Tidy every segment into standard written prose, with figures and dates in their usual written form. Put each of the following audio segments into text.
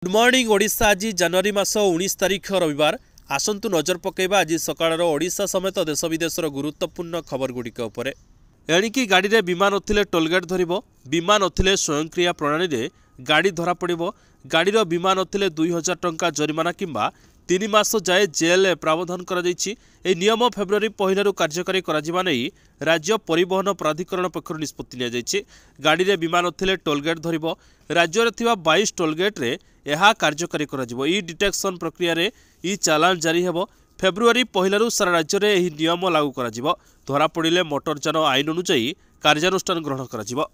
Good morning Odisha. आज जनवरी मास 19 तारिख रविवार। आसंतु नजर पकेबा आज सकाळर ओडिशा समेत देश विदेशर गुरुत्वपूर्ण खबर गुड़िक उपर। एणिकी गाड़ी रे बीमा नथिले टोलगेट धरिबो, बीमा नथिले स्वयंक्रिया प्रणाली रे गाड़ी धरा पड़िबो। गाड़ीर बीमा नथिले 2000 टंका जरिमाना किंबा 3 मास जाए जेल प्रावधान करा जायछि। ए नियम फेब्रुआरी 1 कार्यकारी कराजिबा नै राज्य परिवहन प्राधिकरण पक्षर निष्पत्ति लिया जायछि। गाड़ी रे बीमा नथिले टोलगेट धरिबो। राज्य रे थिबा 22 टोलगेट रे यह कार्यकारी करा ई डिटेक्शन प्रक्रिया रे ई चालान जारी हेबो। फेब्रुआरी 1 सारा राज्य में यह नियम लागू करा धरा पड़े मोटरयान आईन अनुଯାयी कार्यानुष्ठान ग्रहण करा।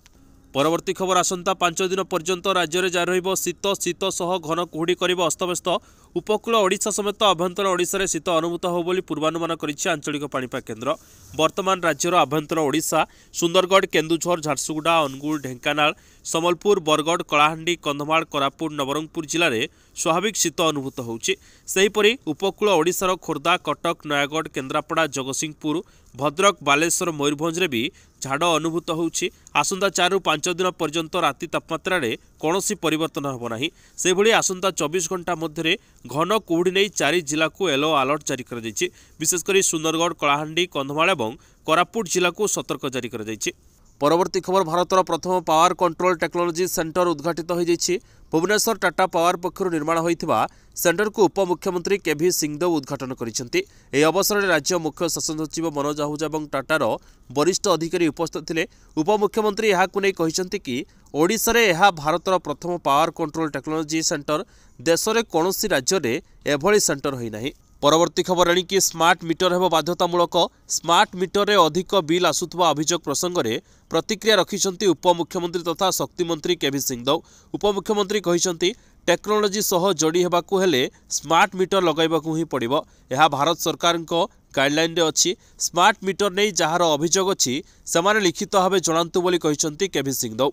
परवर्ती खबर आसंता 5 दिन पर्यंत राज्य में जारी रहिबो शीत। शीत सह घन कुहुड़ी करिबो अस्तव्यस्त। उपकूल ओडिशा समेत आभ्यंतर ओडिशा रे शीत अनुभूत हो बोली पूर्वानुमान करिछि आंचलिक पाणीपाग केन्द्र। वर्तमान राज्यर आभ्यंतर ओडिशा सुंदरगढ़, केन्दुझर, झारसुगुड़ा, अनुगुल, ढेंकानाल, सम्बलपुर, बरगढ़, कलाहांडी, कंधमाल, कोरापुट, नवरंगपुर जिले में स्वाभाविक शीत अनुभूत होउछि। सेहिपरि उपकूल ओडिशार खोर्धा, कटक, नयागढ़, केन्द्रापड़ा, जगतसिंहपुर, भद्रक, बालेश्वर, मयूरभंज रे भी झाड़ अनुभूत होउछि। आसंता 4 ରୁ 5 दिन पर्यंत राति तापमात्रा रे कौनसी परिवर्तन हेबो नाही। सेहिभଳି आसंता 24 घंटा मध्य घन कुहुड़ी नहीं 4 जिला को येलो अलर्ट जारी कर दैछि। विशेषकर सुंदरगढ़, कलाहांडी, कंधमाल और कोरापुट जिला को सतर्क जारी कर दैछि। परवर्ती खबर भारतर प्रथम पावर कंट्रोल टेक्नोलोजी सेंटर उद्घाटित हो जाइछि। भुवनेश्वर टाटा पावर पक्षर निर्माण होइथिबा सेंटर को उपमुख्यमंत्री केभी सिंहदेव उद्घाटन करिसेंति। एही अवसर में राज्य मुख्य शासन सचिव मनोज आहूजा और टाटार वरिष्ठ अधिकारी उपस्थित थिले। उपमुख्यमंत्री याकु नै कहिसेंति कि ओडिशा रे यह भारतर प्रथम पावर कंट्रोल टेक्नोलोजी सेंटर। देश में कौनसी राज्य में एभली सेंटर होई नाही। परवर्ती खबर एणिकी स्मार्ट मीटर हेबो बाध्यतामूलक। स्मार्ट मीटर रे अधिक बिल आसुथबा अभियोग प्रसंग में प्रतिक्रिया रखिछंती उपमुख्यमंत्री तथा शक्ति मंत्री केभी सिंहदेव। उपमुख्यमंत्री कहिछंती टेक्नोलोजी सह जोड़ी हेबाकू हेले स्मार्ट मीटर लगाइबाकू ही पड़िबो। यह भारत सरकार गाइडलाइन रे अछि। स्मार्ट मीटर नहीं जार अभियोग अछि सेमाने लिखित भावे जणांतु बोली कहिछंती केभी सिंहदेव।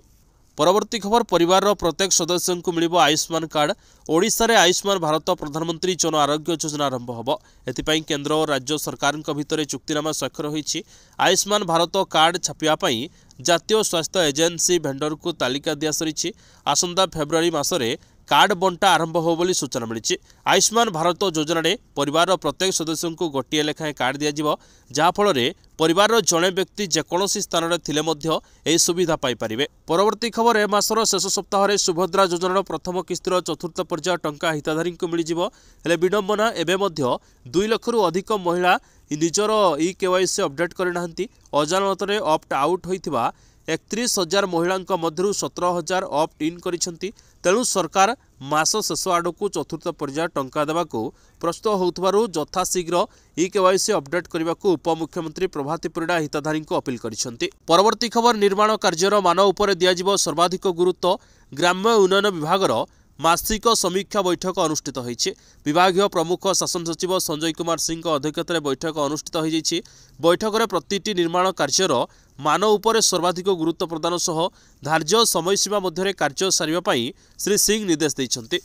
परवर्ती खबर परिवार प्रत्येक सदस्य को मिलिबो आयुष्मान कार्ड। ओडिशा रे आयुष्मान भारत प्रधानमंत्री जन आरोग्य योजना आरंभ होबो। एथिपाई केंद्र और राज्य सरकार भितर चुक्तिनामा स्वाक्षर होईछि। आयुष्मान भारत कार्ड छापिया पई जातीय स्वास्थ्य एजेंसी भेंडर को तालिका दिया सरिछि। आसंता फेब्रुआरी मासरे कार्ड बंटा आरंभ हो बोली सूचना मिली। आयुष्मान भारत योजना रे परिवार प्रत्येक सदस्य को गोटे लेखाएं कार्ड दिया जहाँफल परिवार जड़े व्यक्ति जेकोसी स्थान में थिले मध्य एही सुविधा पाई परिबे। परवर्ती खबर ए मासर शेष सप्ताह रे सुभद्रा योजनार प्रथम किस्तिर चतुर्थ पर्याय टंका हिताधारी को मिलिजिवो। हेले विडंबना एबे मध्य 2 लाख रु अधिक महिला निजर ई केवाईसी अपडेट करनाहांती। अजानतरे ऑप्ट आउट होइथिबा 31,000 महिलांक मध्यरु 17,000 ऑप्ट इन करिसेंती। तेणु सरकार मास शेष आड़कू चतुर्थ पर्याय टंका देवाकू प्रस्तुत होउथबारु यथाशीघ्र ई केवाईसी अपडेट करने उपमुख्यमंत्री प्रभाती परिड़ा हिताधारी को अपील करिसेंती। परवर्ती खबर निर्माण कार्यर मान उपर दियाजिबो सर्वाधिक गुरुत्व। ग्राम्य उन्नयन विभागर मासिक समीक्षा बैठक अनुष्ठित होइछि। विभागीय प्रमुख शासन सचिव संजय कुमार सिंह अध्यक्षतार बैठक अनुष्ठित हो जाइछि। बैठक में प्रतिटी निर्माण कार्यर मान उपर सर्वाधिक गुरुत्व प्रदान सह धार्य समयसीमा मध्य कार्य सारिबा पई श्री सिंह निर्देश दैछन्ति।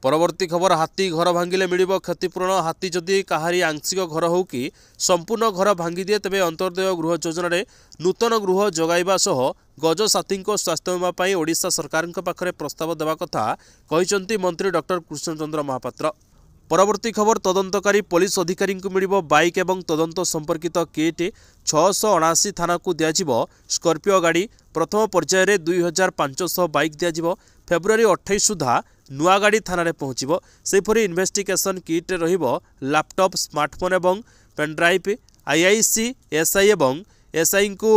परवर्ती खबर हाथी घर भांगिले मिलिबो क्षतिपूरण। हाथी जदि काहारी आंशिक घर हो कि संपूर्ण घर भांगी दिए तेबे अंतर्देय गृह योजना रे नूतन गृह जगाइबा सह गज साथी स्वास्थ्य बीमा पाई ओडिशा सरकार पाखरे प्रस्ताव देवा कथा कहिसंती मंत्री डॉक्टर कृष्णचंद्र महापात्र। परवर्ती खबर तदंतकारी पुलिस अधिकारी को मिलिबो बाइक एवं तदंत संपर्कित किट। 679 थाना को दियाजिबो स्कॉर्पियो गाड़ी। प्रथम पर्याय रे 2500 बाइक दियाजिबो। फेब्रुआरी 28 सुधा नुआ गाड़ी थाना रे पहुंचिबो। सेपरि इन्वेस्टिगेशन किट रे रहिबो लैपटॉप, स्मार्टफोन एवं पेनड्राइव। आईआईसी, एसआई एवं एसआई को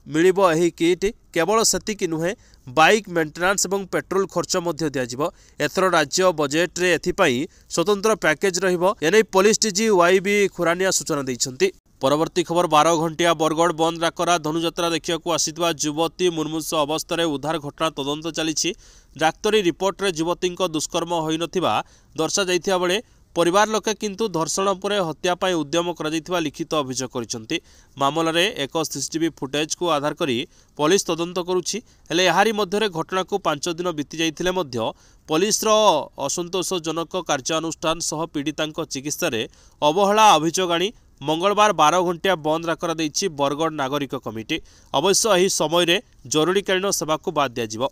मिलिबो एही किट। केवल सेतिक नुहे बाइक मेंटेनेंस एवं पेट्रोल खर्च मध्य दियाजिबो। एथर राज्य बजेट रे एथिपाई स्वतंत्र पैकेज रहिबो। एनै पुलिस डीजी वाईबी खुरानिया सूचना दैछन्ती। परवर्ती खबर 12 घंटिया बरगढ़ बंद डाकरा धनुजात्रा देखिया आसिଥିବା युवती मुर्मूष अवस्था उद्धार घटना तदंत चली। डाक्तरी रिपोर्ट रे युवती दुष्कर्म होई नथिबा दर्शा जाइथिया बेले परिवार लोके किंतु धर्षण पर हत्या पाई उद्यम करा लिखित अभियोग करिसेंती। मामला रे एक सीसीटीवी फुटेज को आधार करी पुलिस तदंत करुछि। हेले याहारी मध्य घटना को 5 दिन बीती जाइथिले मध्य पुलिस असंतोषजनक कार्यानुष्ठान सह पीड़िता चिकित्सा रे अवहेला अभियोग आनी मंगलवार 12 घंटिया बंद डाकरा दैछि बरगढ़ नागरिक कमिटी। अवश्य एही समय रे जरूरीकालीन सेवा को बाद दिया।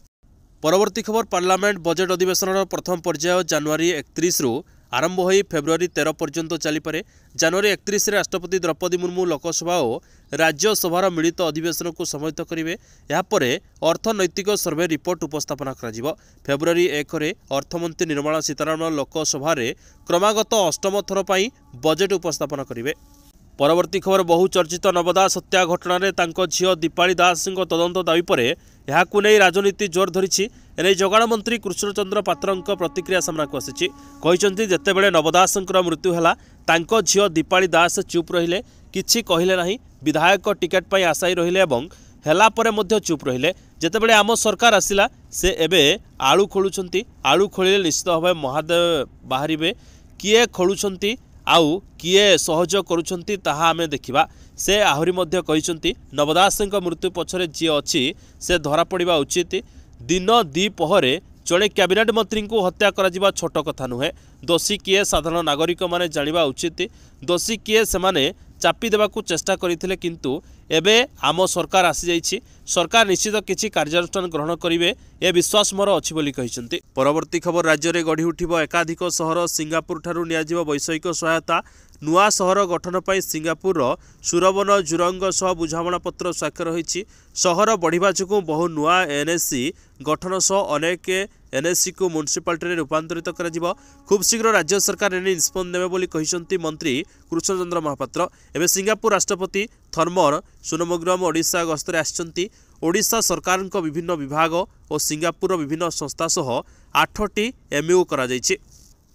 परवर्ती खबर पार्लियामेंट बजेट अधिवेशन प्रथम पर्याय जनवरी 31 रु आरंभ हो फेब्रुआरी 13 पर्यंत चलीपे। जनवरी 31 राष्ट्रपति द्रौपदी मुर्मू लोकसभा और राज्यसभार मिलित अधिवेशन को संबोधित करेंगे। यापर अर्थनैतिक सर्वे रिपोर्ट उपस्थापन कर फेब्रुआरी 1 रे अर्थमंत्री निर्मला सीतारमण लोकसभा क्रमागत अष्टम थर पर बजेट उपस्थापन करेंगे। परवर्ती खबर बहुचर्चित नवदास हत्या घटना रे झील दीपाली दास तदंत दाबी पर यह राजनीति जोर धरी। एने जगाण मंत्री कृष्णचंद्र पात्र प्रतिक्रिया सामना को आसी जितेबले नवदास मृत्यु है झील दीपाली दास चुप रहिले, किछि कहिले नहीं। विधायक टिकेट पर आशायी रहिले एवं हेला परे मध्य चुप रहिले। जितेबले आम सरकार आसिला से एबे आलू खोलुछंती। आलू खोलिले निश्चित भाव महादेव बाहरिबे। किए खोलुछंती आउ किए सहयोग करुछंती ताहा आमे देखिबा। से आहुरी मध्य कहिसंती नवदास मृत्यु पछरे जी अछि से धरा पड़िबा उचित। दिन द्विपहरे जड़े कैबिनेट मंत्री को हत्या करा छोट कथा नुहे। दोषी किए साधारण नागरिक माने जानिबा उचित। दोषी किए सेमाने चापी देबाकू चेष्टा करथिले, किंतु एबे आम सरकार आसी जाइछि। सरकार निश्चित किछि कार्यानुष्ठान ग्रहण करिवे ए विश्वास मोर अछि बोली कहिसंती। परवर्ती खबर राज्य में गढ़ी उठिबो एकाधिक सहर। सिंगापुर ठारू नियाजिबो वैषयिक सहायता। नुआ सहर गठन पर सिंगापुर सुरवन जुरंग सह बुझामणा पत्र स्वाक्षर होइछि। सहर बढ़िबा जोगु बहु नुआ एनएससी गठन सह अनेक एनएससी को म्युनिसिपालिटी रूपांतरित करा। खूब शीघ्र राज्य सरकार एने निष्पत्ति नेबे बोली कहिसंती मंत्री कृष्णचंद्र महापात्र। एबे सिंगापुर राष्ट्रपति थर्मर सुनमुग्रम ओडिशा गस्तरे आछंती। ओडिशा सरकार विभिन्न विभाग और सिंगापुर विभिन्न संस्था सह 8टी एमयू करा जायछि।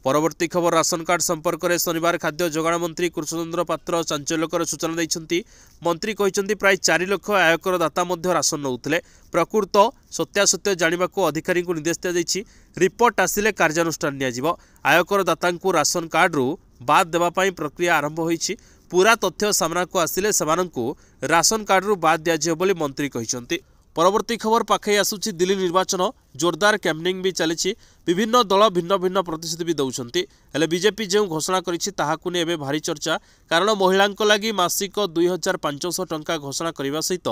परवर्ती खबर राशन कार्ड संपर्क में शनिवार खाद्य जोगाण मंत्री कृष्णचंद्र पात्र चांचल्यकर सूचना देइछंती। मंत्री कहिसंती प्राय 4 लाख आयकर दाता मध्य राशन नउथिले। प्रकृत सत्यासत्य जानिबा को अधिकारी को निर्देश दिया जायछि। रिपोर्ट आसिले कार्यानुष्ठान नियाजिबो। आयकर दाता को राशन कार्ड रु बाद देबा पई प्रक्रिया आरंभ होइछि। पूरा तथ्य सामना को आसिले सेमानंकु राशन कार्ड रु बाद दियाजिबो बोली मंत्री कहिसंती। परवर्ती खबर पाखे आसुछि दिल्ली निर्वाचन। जोरदार कैंपेनिंग भी चली। विभिन्न दल भिन्न भिन्न प्रतिश्रुति भी दौरान हेले बीजेपी जो घोषणा करिछि ताहाकु ने एबे भारी चर्चा। कारण महिलांक लागि मासिक 2500 टंका घोषणा करने सहित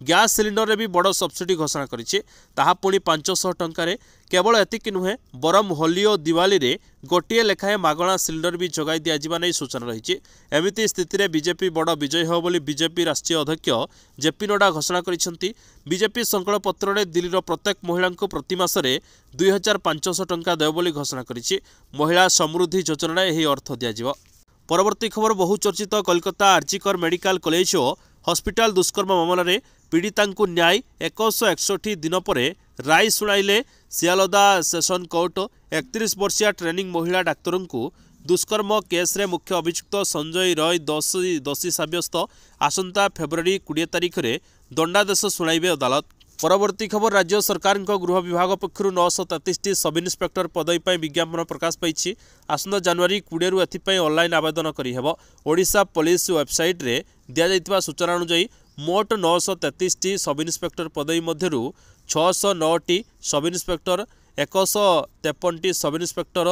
गैस सिलिंडर रे भी बड़ सब्सिडी घोषणा करिछि। ताहा पुणी 500 टंका रे। केवल एतिक नुहे बरम होली और दिवाली रे गोटे लेखाएं मागणा सिलिंडर भी जोगाई दिया नहीं सूचना रही। एमिति स्थिति रे बीजेपी बड़ विजय हो बोली बीजेपी राष्ट्रीय अध्यक्ष जेपी नड्डा घोषणा करिसेंती। बीजेपी संकल्प पत्र रे दिल्लीर प्रत्येक महिला प्रति मासरे 2500 टंका देव बोली घोषणा करिछि। महिला समृद्धि योजना यही अर्थ दियाजिबो। परवर्ती खबर बहुचर्चित कोलकाता आरजीकर मेडिकल कॉलेज और हॉस्पिटल दुष्कर्म मामला रे पीड़िता न्याय 161 दिन पर राय सुनाइले सियालदा सेशन कोर्ट। 31 वर्षीय ट्रेनिंग महिला डाक्तर को दुष्कर्म केस रे मुख्य अभियुक्त संजय रॉय दोषी साब्यस्त। आसंता फेब्रुआरी 20 तारिख रे दंडादेश सुनाइबे अदालत। परवर्ती खबर राज्य सरकार गृह विभाग पक्षर 933 सब इन्स्पेक्टर पदवी पर विज्ञापन प्रकाश पाई। आसंता जनवरी 20 रु एथिपाई ऑनलाइन आवेदन करिहेबो। ओडिशा पुलिस वेबसाइट रे दिया जाइतिबा सूचना अनुसार मोट 933 सब इन्स्पेक्टर पदवी मध्यरु 609 sub inspector, 153 sub inspector,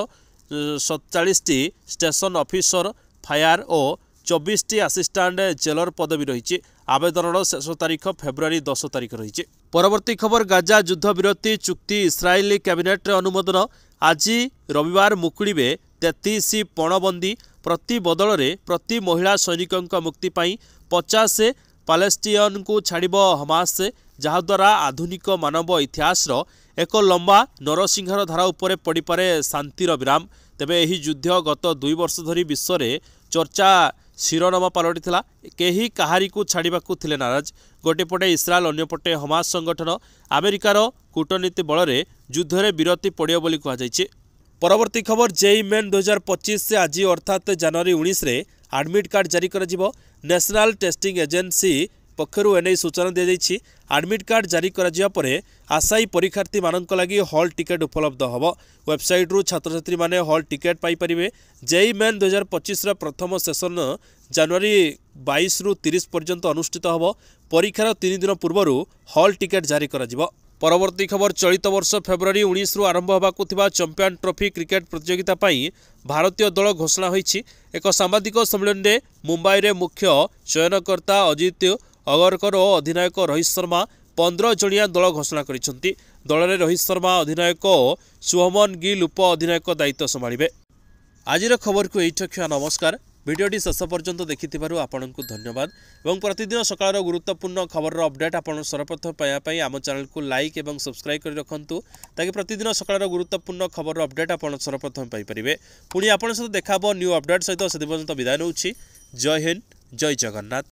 47 station officer fire और 24 असिस्टेंट जेलर पदवी रही। आवेदन शेष तारीख फेब्रुआरी 10 तारीख रही। परवर्ती खबर गाजा युद्ध विरति चुक्ति इस्राएली कैबिनेट अनुमोदन। आज रविवार मुकुड़े 33 पणबंदी। प्रति बदल में प्रति महिला सैनिकों मुक्ति पाई 50 पालेस्टियन को छाड़िब हमास, जहाद्वारा आधुनिक मानव इतिहास एक लंबा नरसिंहार धारा उपरे पड़िपारे शांतिर विराम। तेबे यही युद्ध गत 2 वर्ष धरी विश्व में चर्चा शिरोनामा पलटिला। केही काहारी को छाड़ाकू थिले नाराज। गोटे पटे इस्राएल अन्यपटे हमास संगठन अमेरिकार कूटनीति बल में युद्ध में विरति पड़ियो बोली कहुछि। परवर्ती खबर जेई मेन 2025 से आज अर्थात जनवरी 19 रे एडमिट कार्ड जारी करा। नेशनल टेस्टिंग एजेंसी पक्षरु एने सूचना दी जाइछि। एडमिट कार्ड जारी करा परे आशायी परीक्षार्थी मानक लगी हॉल टिकेट उपलब्ध होबो। वेबसाइट रु छात्र छात्री माने हॉल टिकेट पाई परिबे। जेई मेन 2025 रा प्रथम सेशन जनवरी 22 रु 30 पर्यंत अनुष्ठित होबो। परीक्षार 3 दिन पूर्वरु हॉल टिकेट जारी करा जिवो। परवर्ती खबर चलित वर्ष फेब्रुआरी 19 रु आरंभ होबाकु थिबा चैंपियन ट्रॉफी क्रिकेट प्रतियोगिता पाई भारतीय दल घोषणा होईछि। एक सांबादिक सम्मेलन में मुंबई रे मुख्य चयनकर्ता अजित अगरकर और अधिनायक रोहित शर्मा 15 जणिया दल घोषणा करिसेंती। दल रोहित शर्मा अधिनायक और शुभमन गिल उप अधिनायक दायित्व संभाळिबे। आजिर खबर को एइठ रखिया नमस्कार। भिडियोटी शेष पर्यंत देखिथिबारु आपनकु धन्यवाद एवं प्रतिदिन सकाळर गुरुत्वपूर्ण खबर अपडेट आपण सर्वप्रथम पाइबा आम चैनल को लाइक एवं सब्सक्राइब कर रखंतु ताकि प्रतिदिन सकाळर गुरुत्वपूर्ण खबर अपडेट आपण सर्वप्रथम पाइ परिबे। पुणी आपण सहित देखाबो न्यू अपडेट सहित से पर्यंत विदाय नउछि। जय हिंद, जय जगन्नाथ।